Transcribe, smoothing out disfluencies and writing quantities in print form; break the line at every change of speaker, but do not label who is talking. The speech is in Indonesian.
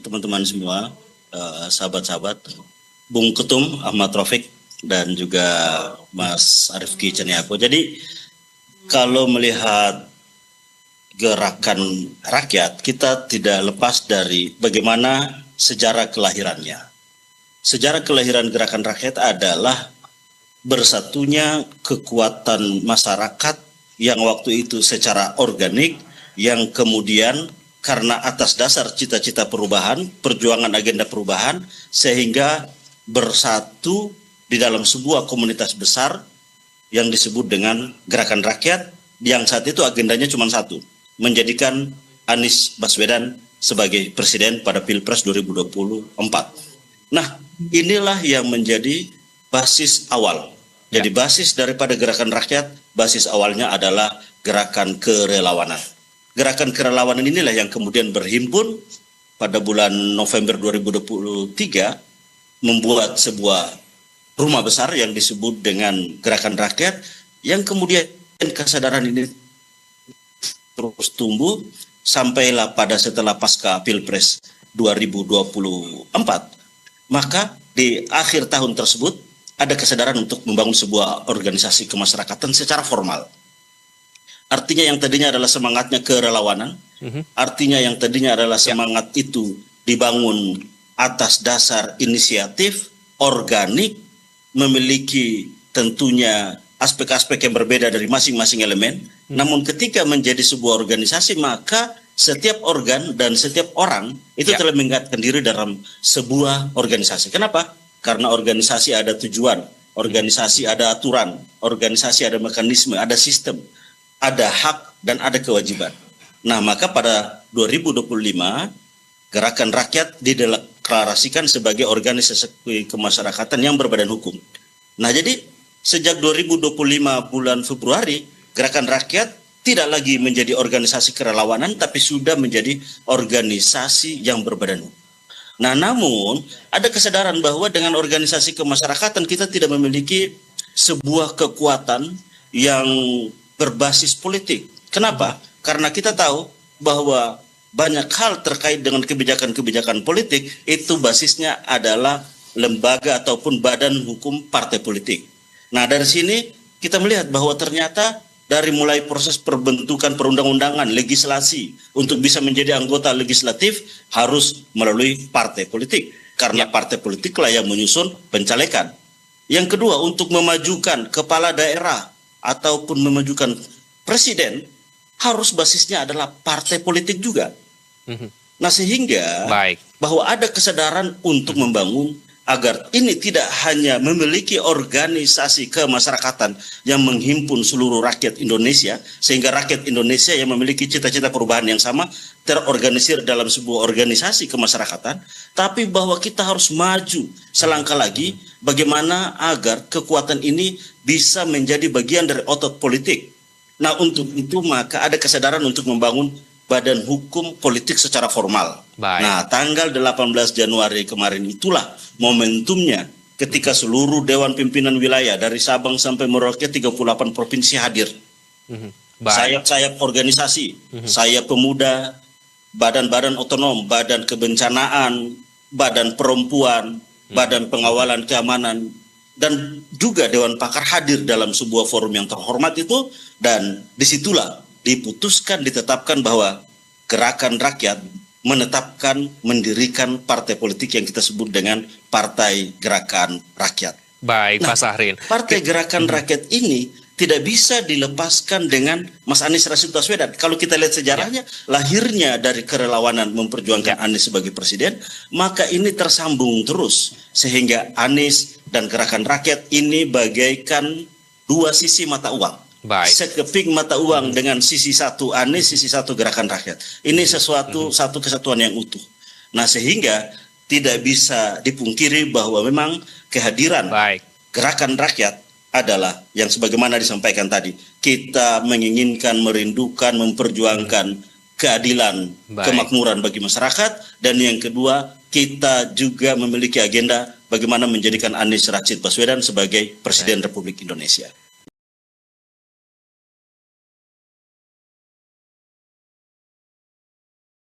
teman-teman semua, sahabat-sahabat, Bung Ketum Ahmad Rafiq dan juga Mas Arifki Caniago. Jadi kalau melihat gerakan rakyat, kita tidak lepas dari bagaimana sejarah kelahirannya. Sejarah kelahiran gerakan rakyat adalah bersatunya kekuatan masyarakat yang waktu itu secara organik, yang kemudian karena atas dasar cita-cita perubahan, perjuangan agenda perubahan, sehingga bersatu di dalam sebuah komunitas besar yang disebut dengan gerakan rakyat, yang saat itu agendanya cuma satu, menjadikan Anies Baswedan sebagai presiden pada Pilpres 2024. Nah, inilah yang menjadi basis awal. Jadi basis daripada gerakan rakyat, basis awalnya adalah gerakan kerelawanan. Gerakan kerelawanan inilah yang kemudian berhimpun pada bulan November 2023, membuat sebuah rumah besar yang disebut dengan gerakan rakyat, yang kemudian kesadaran ini terus tumbuh sampailah pada setelah pasca Pilpres 2024. Maka di akhir tahun tersebut ada kesadaran untuk membangun sebuah organisasi kemasyarakatan secara formal. Artinya yang tadinya adalah semangatnya kerelawanan, artinya yang tadinya adalah semangat itu dibangun atas dasar inisiatif, organik, memiliki tentunya aspek-aspek yang berbeda dari masing-masing elemen. Namun ketika menjadi sebuah organisasi, maka setiap organ dan setiap orang itu telah mengingatkan diri dalam sebuah organisasi. Kenapa? Karena organisasi ada tujuan, organisasi ada aturan, organisasi ada mekanisme, ada sistem, ada hak dan ada kewajiban. Nah, maka pada 2025 Gerakan Rakyat dideklarasikan sebagai organisasi kemasyarakatan yang berbadan hukum. Nah, jadi sejak 2025 bulan Februari, Gerakan Rakyat tidak lagi menjadi organisasi kerelawanan, tapi sudah menjadi organisasi yang berbadan hukum. Nah, namun ada kesadaran bahwa dengan organisasi kemasyarakatan kita tidak memiliki sebuah kekuatan yang berbasis politik. Kenapa? Karena kita tahu bahwa banyak hal terkait dengan kebijakan-kebijakan politik itu basisnya adalah lembaga ataupun badan hukum partai politik. Nah, dari sini kita melihat bahwa ternyata dari mulai proses perbentukan perundang-undangan, legislasi, untuk bisa menjadi anggota legislatif harus melalui partai politik. Karena partai politik lah yang menyusun pencalekan. Yang kedua, untuk memajukan kepala daerah ataupun memajukan presiden, harus basisnya adalah partai politik juga. Nah, sehingga bahwa ada kesadaran untuk membangun agar ini tidak hanya memiliki organisasi kemasyarakatan yang menghimpun seluruh rakyat Indonesia, sehingga rakyat Indonesia yang memiliki cita-cita perubahan yang sama terorganisir dalam sebuah organisasi kemasyarakatan, tapi bahwa kita harus maju selangkah lagi bagaimana agar kekuatan ini bisa menjadi bagian dari otot politik. Nah, untuk itu maka ada kesadaran untuk membangun badan hukum politik secara formal. Nah, tanggal 18 Januari kemarin itulah momentumnya ketika seluruh Dewan Pimpinan Wilayah dari Sabang sampai Merauke 38 provinsi hadir. Sayap-sayap organisasi, sayap pemuda, badan-badan otonom, badan kebencanaan, badan perempuan, badan pengawalan keamanan, dan juga Dewan Pakar hadir dalam sebuah forum yang terhormat itu, dan disitulah diputuskan, ditetapkan bahwa Gerakan Rakyat menetapkan, mendirikan partai politik yang kita sebut dengan Partai Gerakan Rakyat.
Baik, Pak Sahrin.
Partai Gerakan Rakyat ini tidak bisa dilepaskan dengan Mas Anies Rashid Baswedan. Kalau kita lihat sejarahnya, lahirnya dari kerelawanan memperjuangkan Anies sebagai presiden, maka ini tersambung terus. Sehingga Anies dan Gerakan Rakyat ini bagaikan dua sisi mata uang. Sekeping mata uang dengan sisi satu Anies, sisi satu Gerakan Rakyat. Ini satu kesatuan yang utuh. Nah, sehingga tidak bisa dipungkiri bahwa memang kehadiran Gerakan Rakyat adalah yang sebagaimana disampaikan tadi. Kita menginginkan, merindukan, memperjuangkan keadilan, kemakmuran bagi masyarakat. Dan yang kedua, kita juga memiliki agenda bagaimana menjadikan Anies Rashid Baswedan sebagai Presiden Republik Indonesia.